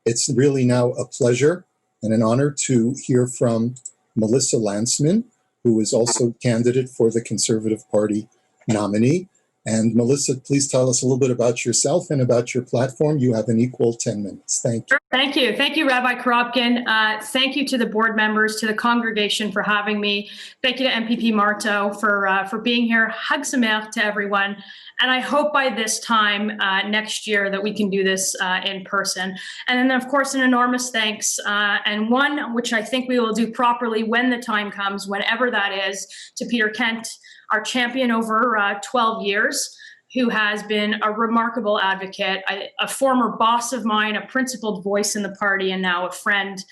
It's really now a pleasure and an honor to hear from Melissa Lantsman, who is also candidate for the Conservative Party nominee. And Melissa, please tell us a little bit about yourself and about your platform. You have an equal 10 minutes. Thank you. Thank you. Thank you, Rabbi Koropkin. Thank you to the board members, to the congregation for having me. Thank you to MPP Marto for being here. Hag Sameach to everyone. And I hope by this time next year that we can do this in person. And then, of course, an enormous thanks, and one which I think we will do properly when the time comes, whenever that is, to Peter Kent, our champion over 12 years, who has been a remarkable advocate, a former boss of mine, a principled voice in the party, and now a friend.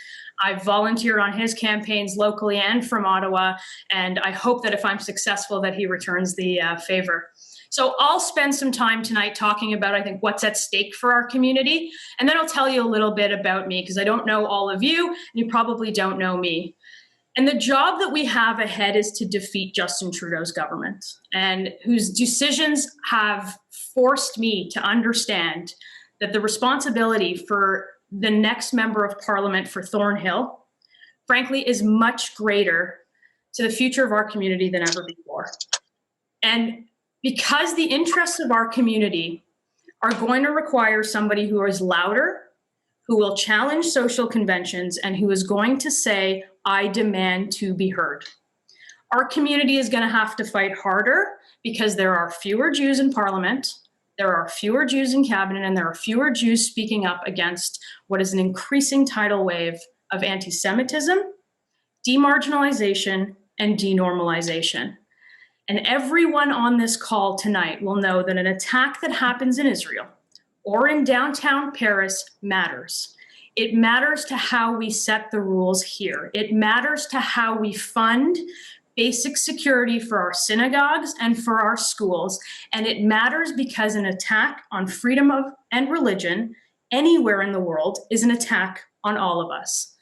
I've volunteered on his campaigns locally and from Ottawa, and I hope that if I'm successful that he returns the favor. So I'll spend some time tonight talking about, I think, what's at stake for our community, and then I'll tell you a little bit about me, because I don't know all of you, and you probably don't know me. And the job that we have ahead is to defeat Justin Trudeau's government, and whose decisions have forced me to understand that the responsibility for the next member of parliament for Thornhill, frankly, is much greater to the future of our community than ever before. And because the interests of our community are going to require somebody who is louder, who will challenge social conventions, and who is going to say, I demand to be heard. Our community is going to have to fight harder because there are fewer Jews in parliament, there are fewer Jews in cabinet, and there are fewer Jews speaking up against what is an increasing tidal wave of anti-Semitism, demarginalization, and denormalization. And everyone on this call tonight will know that an attack that happens in Israel or in downtown Paris matters. It matters to how we set the rules here. It matters to how we fund basic security for our synagogues and for our schools. And it matters because an attack on freedom of and religion anywhere in the world is an attack on all of us.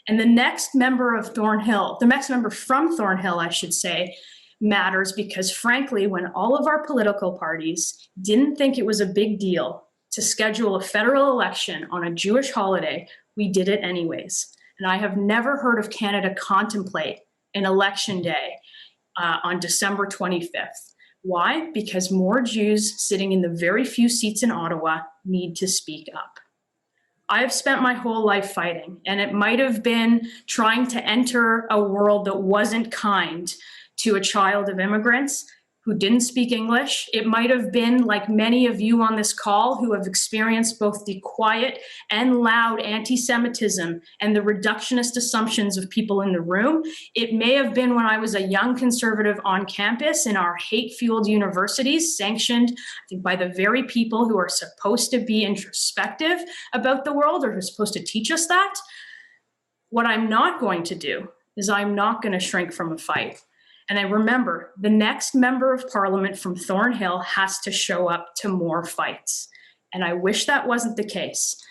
And the next member of Thornhill, the next member from Thornhill, I should say, matters because, frankly, when all of our political parties didn't think it was a big deal to schedule a federal election on a Jewish holiday, we did it anyways. And I have never heard of Canada contemplate an election day on December 25th. Why? Because more Jews sitting in the very few seats in Ottawa need to speak up. I have spent my whole life fighting, and it might have been trying to enter a world that wasn't kind to a child of immigrants who didn't speak English. It might have been, like many of you on this call, who have experienced both the quiet and loud anti-Semitism and the reductionist assumptions of people in the room. It may have been when I was a young conservative on campus in our hate-fueled universities, sanctioned, I think, by the very people who are supposed to be introspective about the world or who are supposed to teach us that. What I'm not going to do is I'm not going to shrink from a fight. And I remember the next member of parliament from Thornhill has to show up to more fights. And I wish that wasn't the case.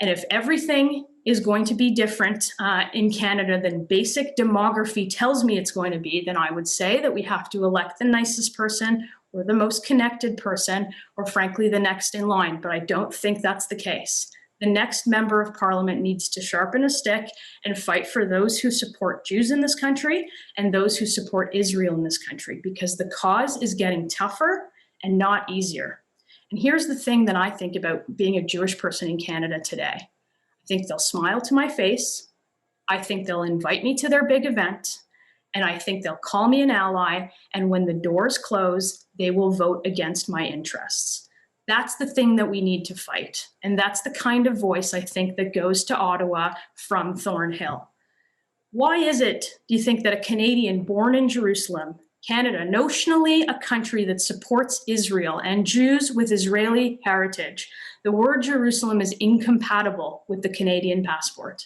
And if everything is going to be different in Canada than basic demography tells me it's going to be, then I would say that we have to elect the nicest person or the most connected person, or frankly, the next in line. But I don't think that's the case. The next member of parliament needs to sharpen a stick and fight for those who support Jews in this country and those who support Israel in this country, because the cause is getting tougher and not easier. And here's the thing that I think about being a Jewish person in Canada today. I think they'll smile to my face. I think they'll invite me to their big event. And I think they'll call me an ally. And when the doors close, they will vote against my interests. That's the thing that we need to fight. And that's the kind of voice, I think, that goes to Ottawa from Thornhill. Why is it, do you think, that a Canadian born in Jerusalem, Canada, notionally a country that supports Israel and Jews with Israeli heritage, the word Jerusalem is incompatible with the Canadian passport?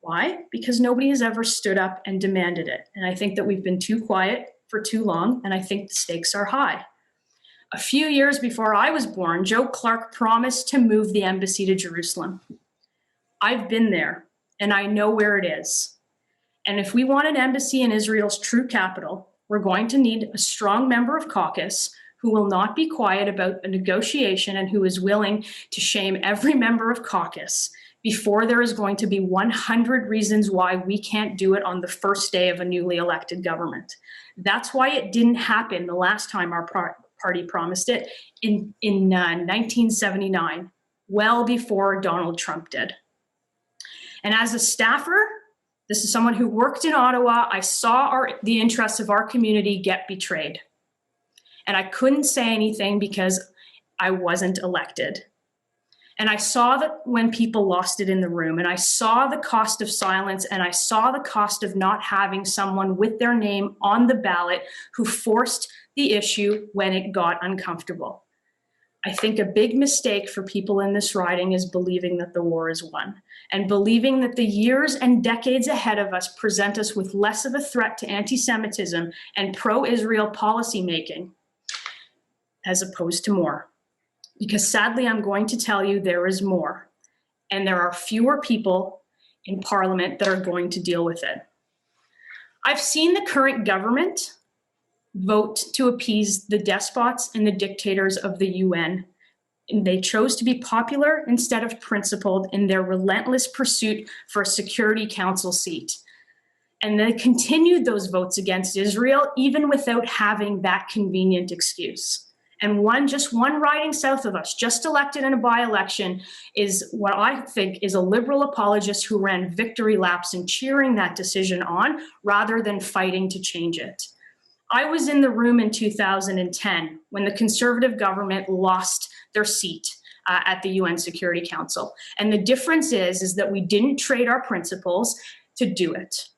Why? Because nobody has ever stood up and demanded it. And I think that we've been too quiet for too long, and I think the stakes are high. A few years before I was born, Joe Clark promised to move the embassy to Jerusalem. I've been there, and I know where it is. And if we want an embassy in Israel's true capital, we're going to need a strong member of caucus who will not be quiet about a negotiation and who is willing to shame every member of caucus before there is going to be 100 reasons why we can't do it on the first day of a newly elected government. That's why it didn't happen the last time our party promised it in 1979, well before Donald Trump did. And as a staffer, this is someone who worked in Ottawa, I saw the interests of our community get betrayed. And I couldn't say anything because I wasn't elected. And I saw that when people lost it in the room, and I saw the cost of silence, and I saw the cost of not having someone with their name on the ballot who forced the issue when it got uncomfortable. I think a big mistake for people in this riding is believing that the war is won, and believing that the years and decades ahead of us present us with less of a threat to anti-Semitism and pro-Israel policymaking as opposed to more. Because sadly, I'm going to tell you there is more, and there are fewer people in Parliament that are going to deal with it. I've seen the current government vote to appease the despots and the dictators of the UN. And they chose to be popular instead of principled in their relentless pursuit for a Security Council seat. And they continued those votes against Israel even without having that convenient excuse. And just one riding south of us, just elected in a by-election, is what I think is a liberal apologist who ran victory laps and cheering that decision on rather than fighting to change it. I was in the room in 2010 when the Conservative government lost their seat at the UN Security Council. And the difference is that we didn't trade our principles to do it.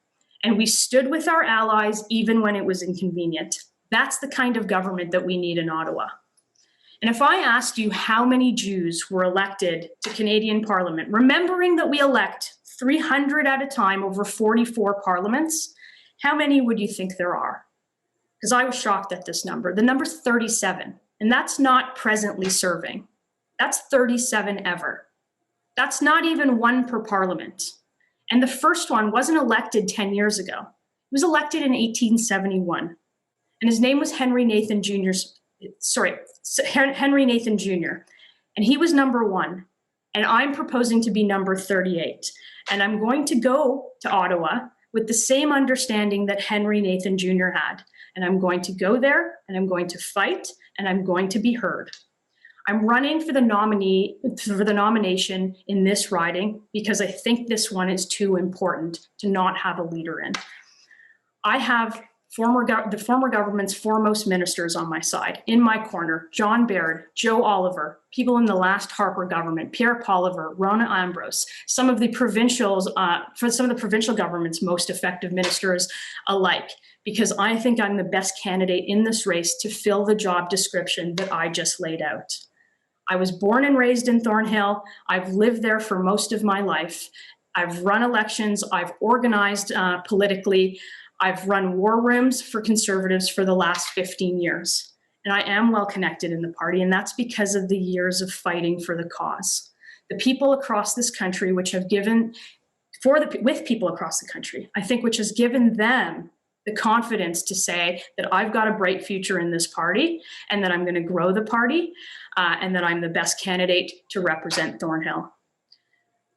And we stood with our allies even when it was inconvenient. That's the kind of government that we need in Ottawa. And if I asked you how many Jews were elected to Canadian Parliament, remembering that we elect 300 at a time over 44 parliaments, how many would you think there are? Because I was shocked at this number. The number's 37, and that's not presently serving. That's 37 ever. That's not even one per parliament. And the first one wasn't elected 10 years ago. He was elected in 1871. And his name was Henry Nathan Jr. And he was number 1. And I'm proposing to be number 38. And I'm going to go to Ottawa with the same understanding that Henry Nathan Jr. had. And I'm going to go there, and I'm going to fight, and I'm going to be heard. I'm running for the nomination in this riding because I think this one is too important to not have a leader in. I have the former government's foremost ministers on my side, in my corner: John Baird, Joe Oliver, people in the last Harper government, Pierre Poliver, Rona Ambrose, some of the provincial government's most effective ministers alike, because I think I'm the best candidate in this race to fill the job description that I just laid out. I was born and raised in Thornhill. I've lived there for most of my life. I've run elections. I've organized politically. I've run war rooms for Conservatives for the last 15 years. And I am well connected in the party, and that's because of the years of fighting for the cause. The people across this country, with people across the country, I think, which has given them the confidence to say that I've got a bright future in this party, and that I'm going to grow the party, and that I'm the best candidate to represent Thornhill.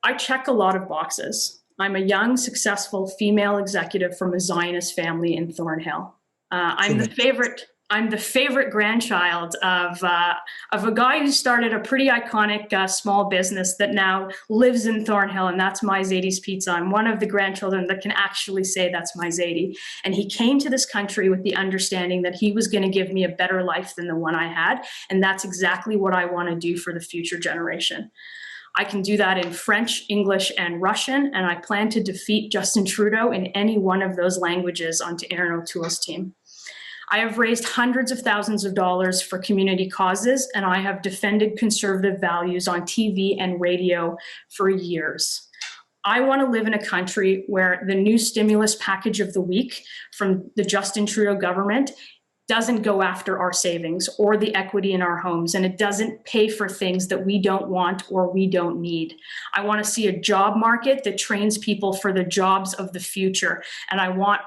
I check a lot of boxes. I'm a young, successful female executive from a Zionist family in Thornhill. I'm the favorite grandchild of a guy who started a pretty iconic small business that now lives in Thornhill, and that's My Zadie's Pizza. I'm one of the grandchildren that can actually say that's My Zadie. And he came to this country with the understanding that he was going to give me a better life than the one I had, and that's exactly what I want to do for the future generation. I can do that in French, English, and Russian, and I plan to defeat Justin Trudeau in any one of those languages onto Aaron O'Toole's team. I have raised hundreds of thousands of dollars for community causes, and I have defended conservative values on TV and radio for years. I want to live in a country where the new stimulus package of the week from the Justin Trudeau government doesn't go after our savings or the equity in our homes, and it doesn't pay for things that we don't want or we don't need. I want to see a job market that trains people for the jobs of the future. And I want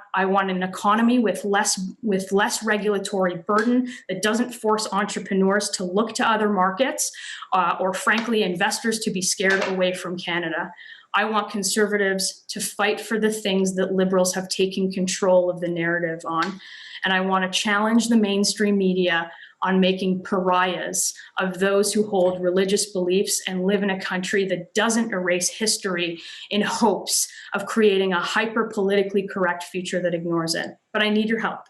an economy with less regulatory burden that doesn't force entrepreneurs to look to other markets or frankly, investors to be scared away from Canada. I want conservatives to fight for the things that liberals have taken control of the narrative on. And I want to challenge the mainstream media on making pariahs of those who hold religious beliefs and live in a country that doesn't erase history in hopes of creating a hyper-politically correct future that ignores it. But I need your help.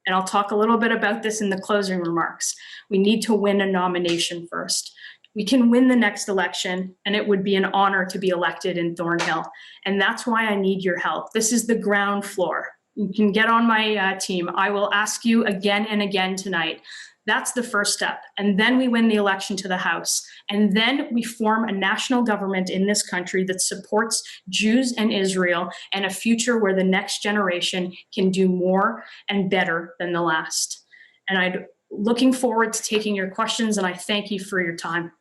And I'll talk a little bit about this in the closing remarks. We need to win a nomination first. We can win the next election, and it would be an honor to be elected in Thornhill. And that's why I need your help. This is the ground floor. You can get on my team. I will ask you again and again tonight. That's the first step. And then we win the election to the House. And then we form a national government in this country that supports Jews and Israel and a future where the next generation can do more and better than the last. And I'm looking forward to taking your questions, and I thank you for your time.